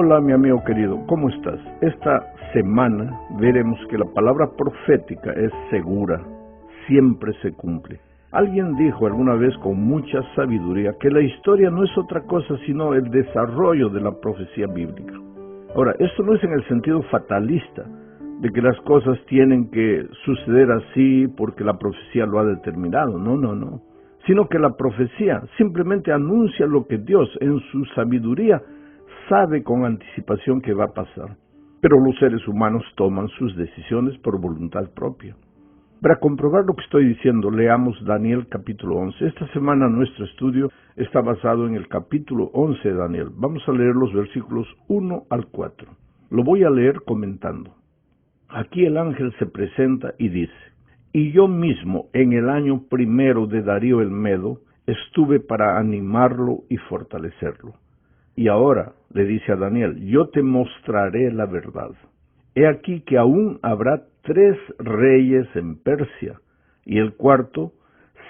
Hola mi amigo querido, ¿cómo estás? Esta semana veremos que la palabra profética es segura, siempre se cumple. Alguien dijo alguna vez con mucha sabiduría que la historia no es otra cosa sino el desarrollo de la profecía bíblica. Ahora, esto no es en el sentido fatalista, de que las cosas tienen que suceder así porque la profecía lo ha determinado, no. Sino que la profecía simplemente anuncia lo que Dios en su sabiduría sabe con anticipación que va a pasar. Pero los seres humanos toman sus decisiones por voluntad propia. Para comprobar lo que estoy diciendo, leamos Daniel capítulo 11. Esta semana nuestro estudio está basado en el capítulo 11 de Daniel. Vamos a leer los versículos 1 al 4. Lo voy a leer comentando. Aquí el ángel se presenta y dice: Y yo mismo, en el año primero de Darío el Medo, estuve para animarlo y fortalecerlo. Y ahora, le dice a Daniel, yo te mostraré la verdad. He aquí que aún habrá 3 reyes en Persia, y el cuarto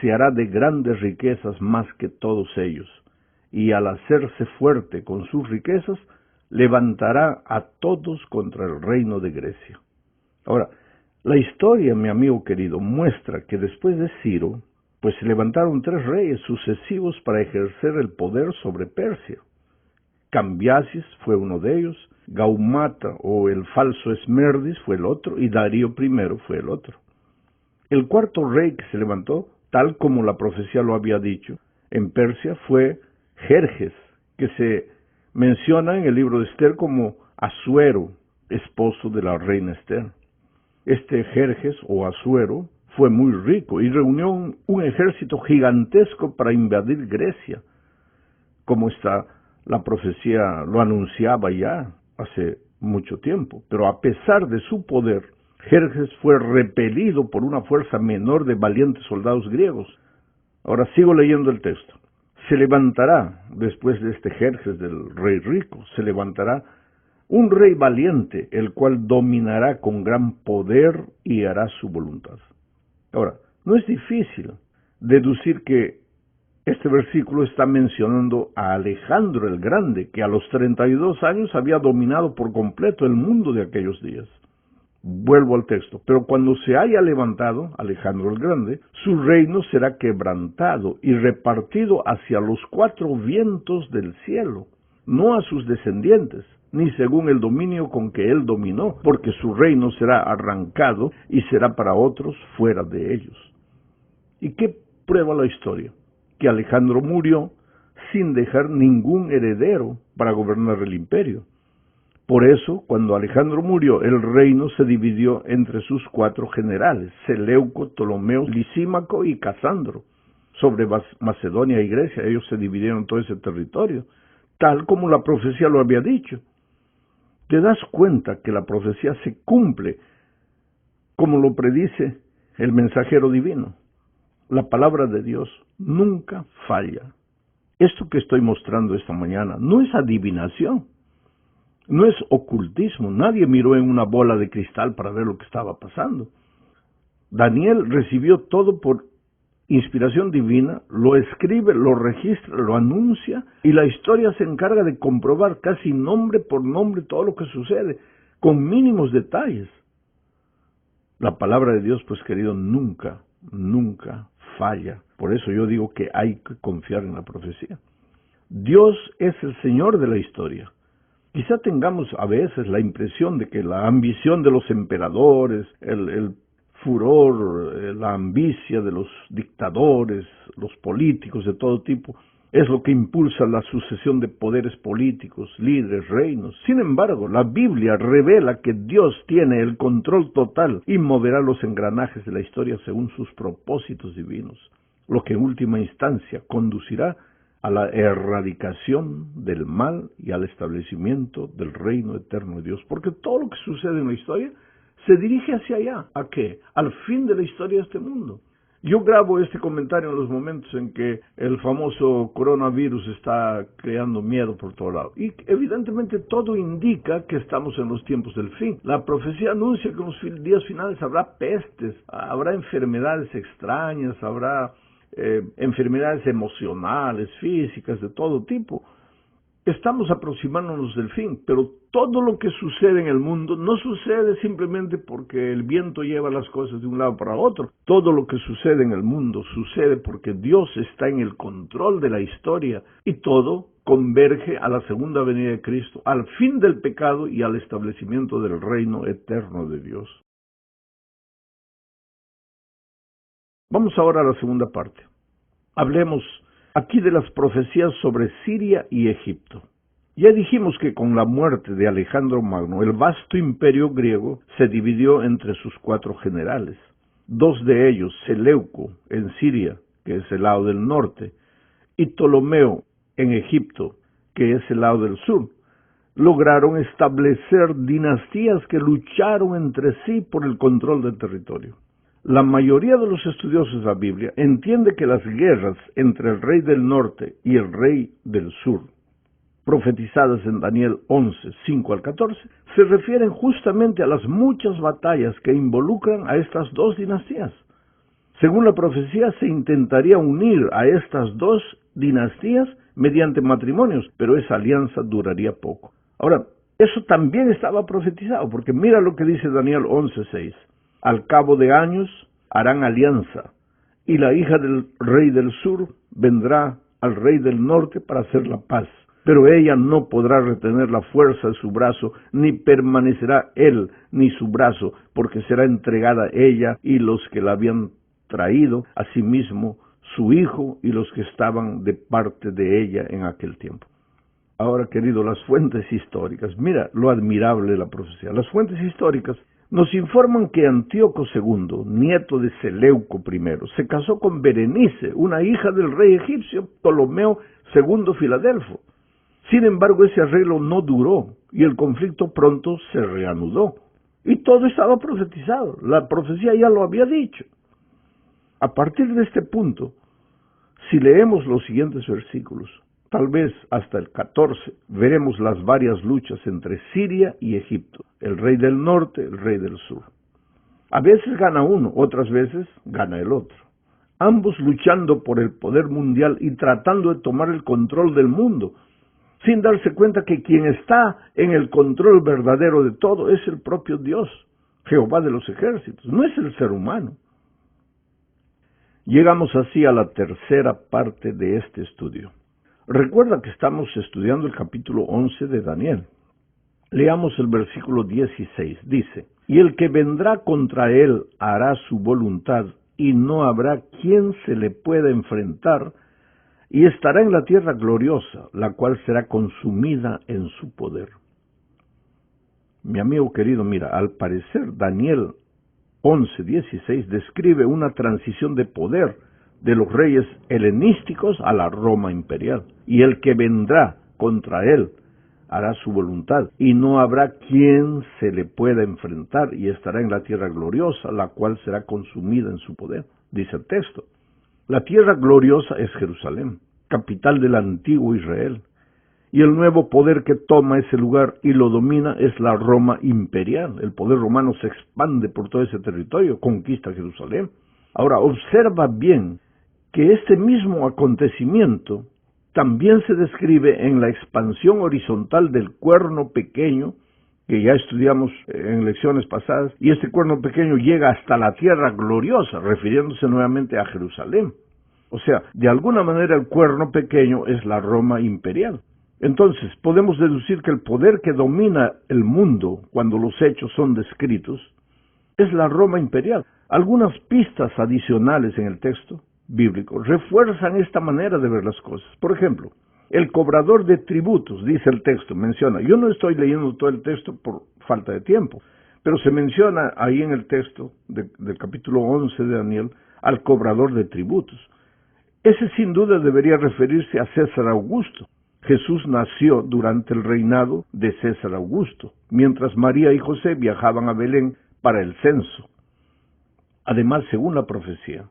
se hará de grandes riquezas más que todos ellos, y al hacerse fuerte con sus riquezas, levantará a todos contra el reino de Grecia. Ahora, la historia, mi amigo querido, muestra que después de Ciro, pues se levantaron 3 reyes sucesivos para ejercer el poder sobre Persia. Cambiasis fue uno de ellos, Gaumata o el falso Esmerdis fue el otro, y Darío I fue el otro. El cuarto rey que se levantó, tal como la profecía lo había dicho, en Persia fue Jerjes, que se menciona en el libro de Esther como Asuero, esposo de la reina Esther. Este Jerjes o Asuero fue muy rico y reunió un ejército gigantesco para invadir Grecia, como la profecía lo anunciaba ya hace mucho tiempo. Pero a pesar de su poder, Jerjes fue repelido por una fuerza menor de valientes soldados griegos. Ahora sigo leyendo el texto. Se levantará, después de este Jerjes del rey rico, se levantará un rey valiente, el cual dominará con gran poder y hará su voluntad. Ahora, no es difícil deducir que este versículo está mencionando a Alejandro el Grande, que a los 32 años había dominado por completo el mundo de aquellos días. Vuelvo al texto. Pero cuando se haya levantado Alejandro el Grande, su reino será quebrantado y repartido hacia los 4 vientos del cielo, no a sus descendientes, ni según el dominio con que él dominó, porque su reino será arrancado y será para otros fuera de ellos. ¿Y qué prueba la historia? Que Alejandro murió sin dejar ningún heredero para gobernar el imperio. Por eso, cuando Alejandro murió, el reino se dividió entre sus 4 generales, Seleuco, Ptolomeo, Lisímaco y Casandro. Sobre Macedonia y Grecia, ellos se dividieron todo ese territorio, tal como la profecía lo había dicho. ¿Te das cuenta que la profecía se cumple como lo predice el mensajero divino? La palabra de Dios nunca falla. Esto que estoy mostrando esta mañana no es adivinación, no es ocultismo. Nadie miró en una bola de cristal para ver lo que estaba pasando. Daniel recibió todo por inspiración divina, lo escribe, lo registra, lo anuncia, y la historia se encarga de comprobar casi nombre por nombre todo lo que sucede, con mínimos detalles. La palabra de Dios, pues querido, nunca falla. Por eso yo digo que hay que confiar en la profecía. Dios es el Señor de la historia. Quizá tengamos a veces la impresión de que la ambición de los emperadores, el furor, la ambicia de los dictadores, los políticos de todo tipo, es lo que impulsa la sucesión de poderes políticos, líderes, reinos. Sin embargo, la Biblia revela que Dios tiene el control total y moverá los engranajes de la historia según sus propósitos divinos, lo que en última instancia conducirá a la erradicación del mal y al establecimiento del reino eterno de Dios. Porque todo lo que sucede en la historia se dirige hacia allá. ¿A qué? Al fin de la historia de este mundo. Yo grabo este comentario en los momentos en que el famoso coronavirus está creando miedo por todo lado. Y evidentemente todo indica que estamos en los tiempos del fin. La profecía anuncia que en los días finales habrá pestes, habrá enfermedades extrañas, habrá enfermedades emocionales, físicas, de todo tipo. Estamos aproximándonos del fin, pero todo lo que sucede en el mundo no sucede simplemente porque el viento lleva las cosas de un lado para otro. Todo lo que sucede en el mundo sucede porque Dios está en el control de la historia y todo converge a la segunda venida de Cristo, al fin del pecado y al establecimiento del reino eterno de Dios. Vamos ahora a la segunda parte. Hablemos aquí de las profecías sobre Siria y Egipto. Ya dijimos que con la muerte de Alejandro Magno, el vasto imperio griego se dividió entre sus 4 generales. 2 de ellos, Seleuco en Siria, que es el lado del norte, y Ptolomeo en Egipto, que es el lado del sur, lograron establecer dinastías que lucharon entre sí por el control del territorio. La mayoría de los estudiosos de la Biblia entiende que las guerras entre el rey del norte y el rey del sur, profetizadas en Daniel 11, 5 al 14, se refieren justamente a las muchas batallas que involucran a estas 2 dinastías. Según la profecía, se intentaría unir a estas 2 dinastías mediante matrimonios, pero esa alianza duraría poco. Ahora, eso también estaba profetizado, porque mira lo que dice Daniel 11, 6. Al cabo de años harán alianza, y la hija del rey del sur vendrá al rey del norte para hacer la paz. Pero ella no podrá retener la fuerza de su brazo, ni permanecerá él ni su brazo, porque será entregada ella y los que la habían traído, asimismo su hijo y los que estaban de parte de ella en aquel tiempo. Ahora, querido, las fuentes históricas, mira lo admirable de la profecía. Las fuentes históricas nos informan que Antíoco II, nieto de Seleuco I, se casó con Berenice, una hija del rey egipcio Ptolomeo II Filadelfo. Sin embargo, ese arreglo no duró y el conflicto pronto se reanudó. Y todo estaba profetizado, la profecía ya lo había dicho. A partir de este punto, si leemos los siguientes versículos, tal vez hasta el 14, veremos las varias luchas entre Siria y Egipto, el rey del norte, el rey del sur. A veces gana uno, otras veces gana el otro. Ambos luchando por el poder mundial y tratando de tomar el control del mundo, sin darse cuenta que quien está en el control verdadero de todo es el propio Dios, Jehová de los ejércitos, no es el ser humano. Llegamos así a la tercera parte de este estudio. Recuerda que estamos estudiando el capítulo 11 de Daniel. Leamos el versículo 16. Dice, y el que vendrá contra él hará su voluntad, y no habrá quien se le pueda enfrentar, y estará en la tierra gloriosa, la cual será consumida en su poder. Mi amigo querido, mira, al parecer Daniel 11:16 describe una transición de poder de los reyes helenísticos a la Roma imperial. Y el que vendrá contra él hará su voluntad, y no habrá quien se le pueda enfrentar, y estará en la tierra gloriosa, la cual será consumida en su poder. Dice el texto. La tierra gloriosa es Jerusalén, capital del antiguo Israel. Y el nuevo poder que toma ese lugar y lo domina es la Roma imperial. El poder romano se expande por todo ese territorio, conquista Jerusalén. Ahora, observa bien que este mismo acontecimiento también se describe en la expansión horizontal del cuerno pequeño, que ya estudiamos en lecciones pasadas, y este cuerno pequeño llega hasta la tierra gloriosa, refiriéndose nuevamente a Jerusalén. O sea, de alguna manera el cuerno pequeño es la Roma imperial. Entonces, podemos deducir que el poder que domina el mundo cuando los hechos son descritos es la Roma imperial. Algunas pistas adicionales en el texto bíblico refuerzan esta manera de ver las cosas. Por ejemplo, el cobrador de tributos, dice el texto, menciona, yo no estoy leyendo todo el texto por falta de tiempo, pero se menciona ahí en el texto del capítulo 11 de Daniel al cobrador de tributos. Ese sin duda debería referirse a César Augusto. Jesús nació durante el reinado de César Augusto, mientras María y José viajaban a Belén para el censo. Además, según la profecía,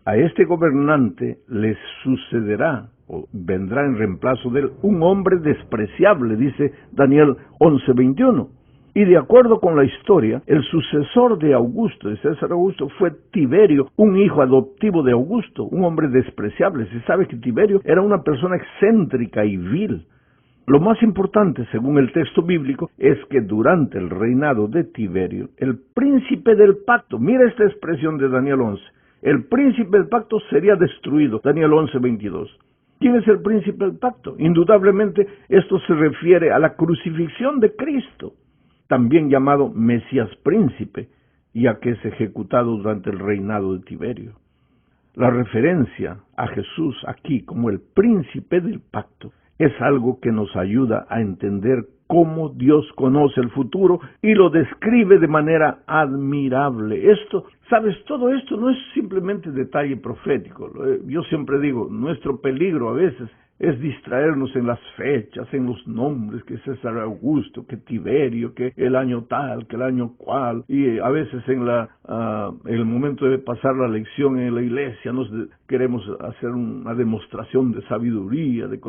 a este gobernante le sucederá, o vendrá en reemplazo de él, un hombre despreciable, dice Daniel 11:21. Y de acuerdo con la historia, el sucesor de Augusto, de César Augusto, fue Tiberio, un hijo adoptivo de Augusto, un hombre despreciable. Se sabe que Tiberio era una persona excéntrica y vil. Lo más importante, según el texto bíblico, es que durante el reinado de Tiberio, el príncipe del pacto, mira esta expresión de Daniel 11, el príncipe del pacto sería destruido, Daniel 11:22. ¿Quién es el príncipe del pacto? Indudablemente esto se refiere a la crucifixión de Cristo, también llamado Mesías príncipe, ya que es ejecutado durante el reinado de Tiberio. La referencia a Jesús aquí como el príncipe del pacto es algo que nos ayuda a entender cómo Dios conoce el futuro y lo describe de manera admirable. Todo esto no es simplemente detalle profético. Yo siempre digo, nuestro peligro a veces es distraernos en las fechas, en los nombres, que César Augusto, que Tiberio, que el año tal, que el año cual, y a veces en el momento de pasar la lección en la iglesia queremos hacer una demostración de sabiduría, de